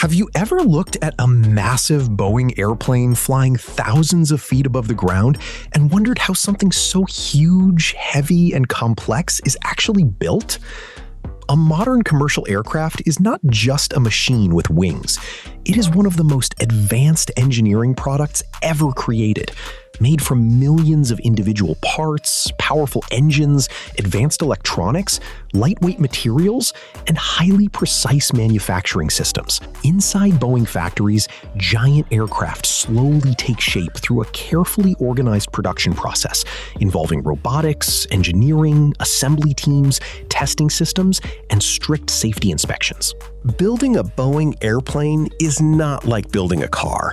Have you ever looked at a massive Boeing airplane flying thousands of feet above the ground and wondered how something so huge, heavy, and complex is actually built? A modern commercial aircraft is not just a machine with wings. It is one of the most advanced engineering products ever created, made from millions of individual parts, powerful engines, advanced electronics, lightweight materials, and highly precise manufacturing systems. Inside Boeing factories, giant aircraft slowly take shape through a carefully organized production process involving robotics, engineering, assembly teams, testing systems, and strict safety inspections. Building a Boeing airplane is not like building a car.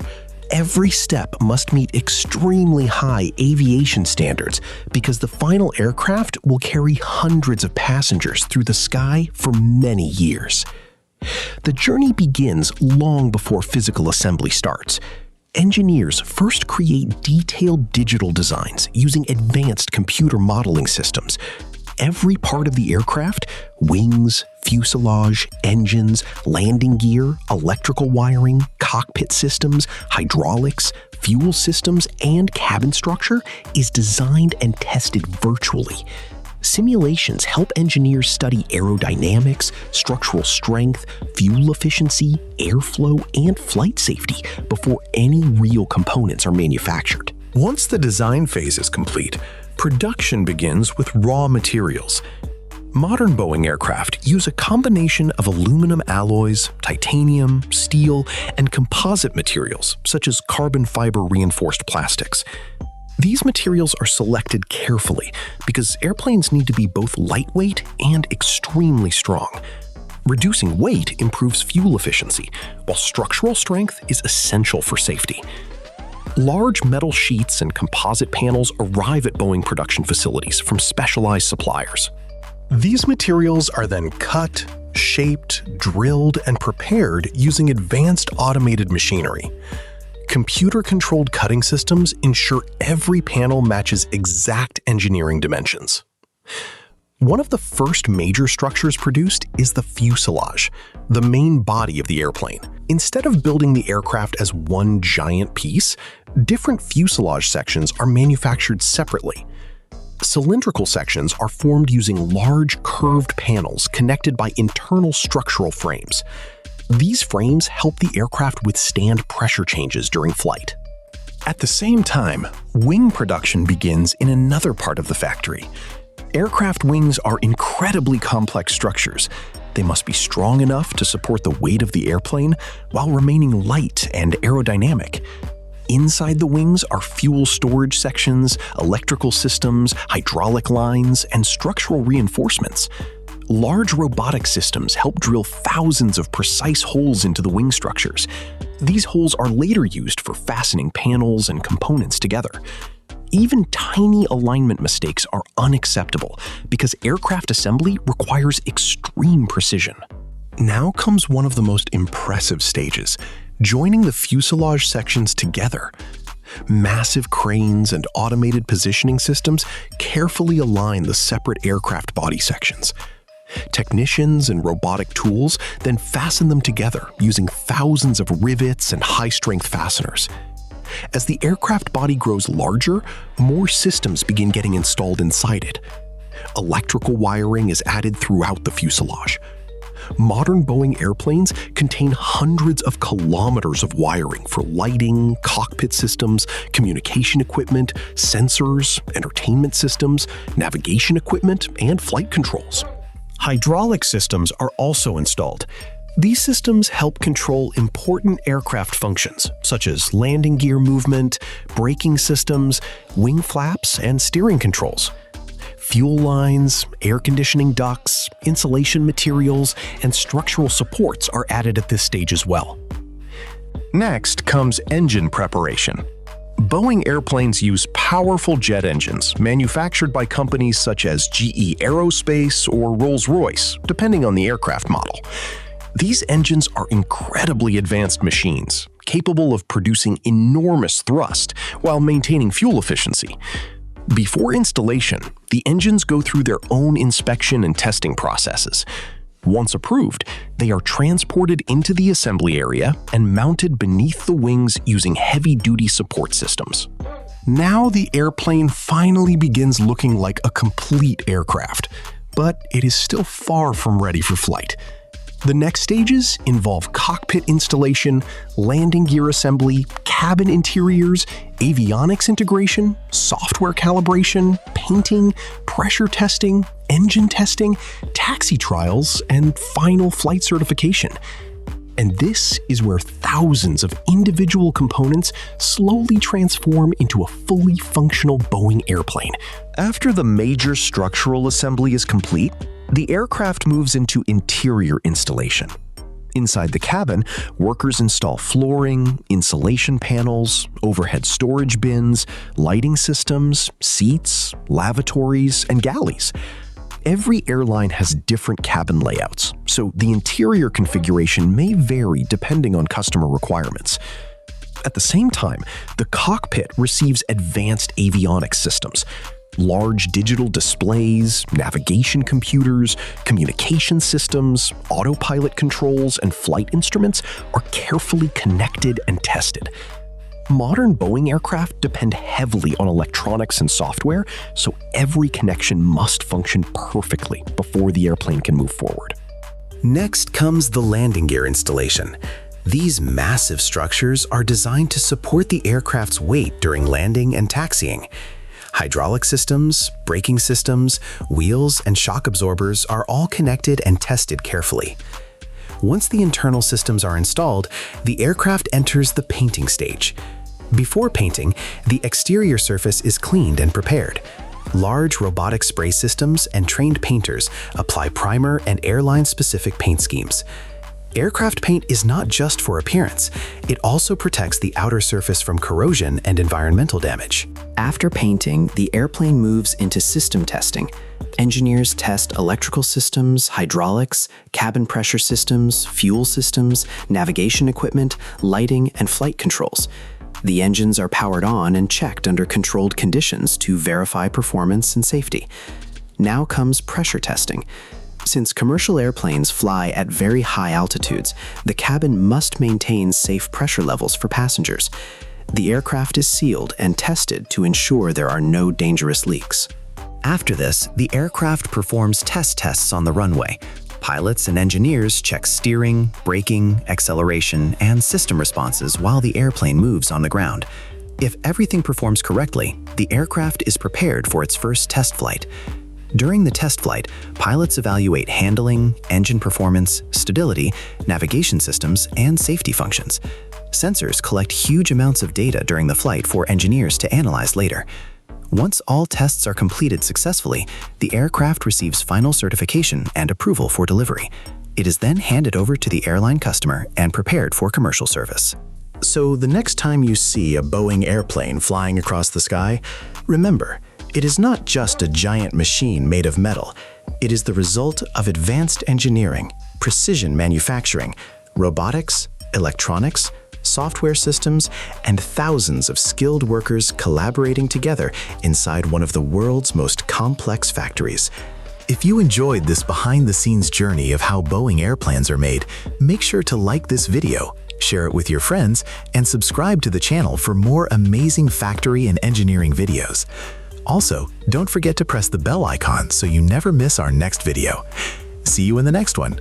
Every step must meet extremely high aviation standards because the final aircraft will carry hundreds of passengers through the sky for many years. The journey begins long before physical assembly starts. Engineers first create detailed digital designs using advanced computer modeling systems. Every part of the aircraft — wings, fuselage, engines, landing gear, electrical wiring, cockpit systems, hydraulics, fuel systems, and cabin structure — is designed and tested virtually. Simulations help engineers study aerodynamics, structural strength, fuel efficiency, airflow, and flight safety before any real components are manufactured. Once the design phase is complete, production begins with raw materials. Modern Boeing aircraft use a combination of aluminum alloys, titanium, steel, and composite materials such as carbon fiber reinforced plastics. These materials are selected carefully because airplanes need to be both lightweight and extremely strong. Reducing weight improves fuel efficiency, while structural strength is essential for safety. Large metal sheets and composite panels arrive at Boeing production facilities from specialized suppliers. These materials are then cut, shaped, drilled, and prepared using advanced automated machinery. Computer-controlled cutting systems ensure every panel matches exact engineering dimensions. One of the first major structures produced is the fuselage, the main body of the airplane. Instead of building the aircraft as one giant piece, different fuselage sections are manufactured separately. Cylindrical sections are formed using large curved panels connected by internal structural frames. These frames help the aircraft withstand pressure changes during flight. At the same time, wing production begins in another part of the factory. Aircraft wings are incredibly complex structures. They must be strong enough to support the weight of the airplane while remaining light and aerodynamic. Inside the wings are fuel storage sections, electrical systems, hydraulic lines, and structural reinforcements. Large robotic systems help drill thousands of precise holes into the wing structures. These holes are later used for fastening panels and components together. Even tiny alignment mistakes are unacceptable because aircraft assembly requires extreme precision. Now comes one of the most impressive stages: joining the fuselage sections together. Massive cranes and automated positioning systems carefully align the separate aircraft body sections. Technicians and robotic tools then fasten them together using thousands of rivets and high-strength fasteners. As the aircraft body grows larger, more systems begin getting installed inside it. Electrical wiring is added throughout the fuselage. Modern Boeing airplanes contain hundreds of kilometers of wiring for lighting, cockpit systems, communication equipment, sensors, entertainment systems, navigation equipment, and flight controls. Hydraulic systems are also installed. These systems help control important aircraft functions, such as landing gear movement, braking systems, wing flaps, and steering controls. Fuel lines, air conditioning ducts, insulation materials, and structural supports are added at this stage as well. Next comes engine preparation. Boeing airplanes use powerful jet engines manufactured by companies such as GE Aerospace or Rolls-Royce, depending on the aircraft model. These engines are incredibly advanced machines, capable of producing enormous thrust while maintaining fuel efficiency. Before installation, the engines go through their own inspection and testing processes. Once approved, they are transported into the assembly area and mounted beneath the wings using heavy-duty support systems. Now the airplane finally begins looking like a complete aircraft, but it is still far from ready for flight. The next stages involve cockpit installation, landing gear assembly, cabin interiors, avionics integration, software calibration, painting, pressure testing, engine testing, taxi trials, and final flight certification. And this is where thousands of individual components slowly transform into a fully functional Boeing airplane. After the major structural assembly is complete, the aircraft moves into interior installation. Inside the cabin, workers install flooring, insulation panels, overhead storage bins, lighting systems, seats, lavatories, and galleys. Every airline has different cabin layouts, so the interior configuration may vary depending on customer requirements. At the same time, the cockpit receives advanced avionics systems. Large digital displays, navigation computers, communication systems, autopilot controls, and flight instruments are carefully connected and tested. Modern Boeing aircraft depend heavily on electronics and software, so every connection must function perfectly before the airplane can move forward. Next comes the landing gear installation. These massive structures are designed to support the aircraft's weight during landing and taxiing. Hydraulic systems, braking systems, wheels, and shock absorbers are all connected and tested carefully. Once the internal systems are installed, the aircraft enters the painting stage. Before painting, the exterior surface is cleaned and prepared. Large robotic spray systems and trained painters apply primer and airline-specific paint schemes. Aircraft paint is not just for appearance, it also protects the outer surface from corrosion and environmental damage. After painting, the airplane moves into system testing. Engineers test electrical systems, hydraulics, cabin pressure systems, fuel systems, navigation equipment, lighting, and flight controls. The engines are powered on and checked under controlled conditions to verify performance and safety. Now comes pressure testing. Since commercial airplanes fly at very high altitudes, the cabin must maintain safe pressure levels for passengers. The aircraft is sealed and tested to ensure there are no dangerous leaks. After this, the aircraft performs tests on the runway. Pilots and engineers check steering, braking, acceleration, and system responses while the airplane moves on the ground. If everything performs correctly, the aircraft is prepared for its first test flight. During the test flight, pilots evaluate handling, engine performance, stability, navigation systems, and safety functions. Sensors collect huge amounts of data during the flight for engineers to analyze later. Once all tests are completed successfully, the aircraft receives final certification and approval for delivery. It is then handed over to the airline customer and prepared for commercial service. So the next time you see a Boeing airplane flying across the sky, remember, it is not just a giant machine made of metal. It is the result of advanced engineering, precision manufacturing, robotics, electronics, software systems, and thousands of skilled workers collaborating together inside one of the world's most complex factories. If you enjoyed this behind-the-scenes journey of how Boeing airplanes are made, make sure to like this video, share it with your friends, and subscribe to the channel for more amazing factory and engineering videos. Also, don't forget to press the bell icon so you never miss our next video. See you in the next one.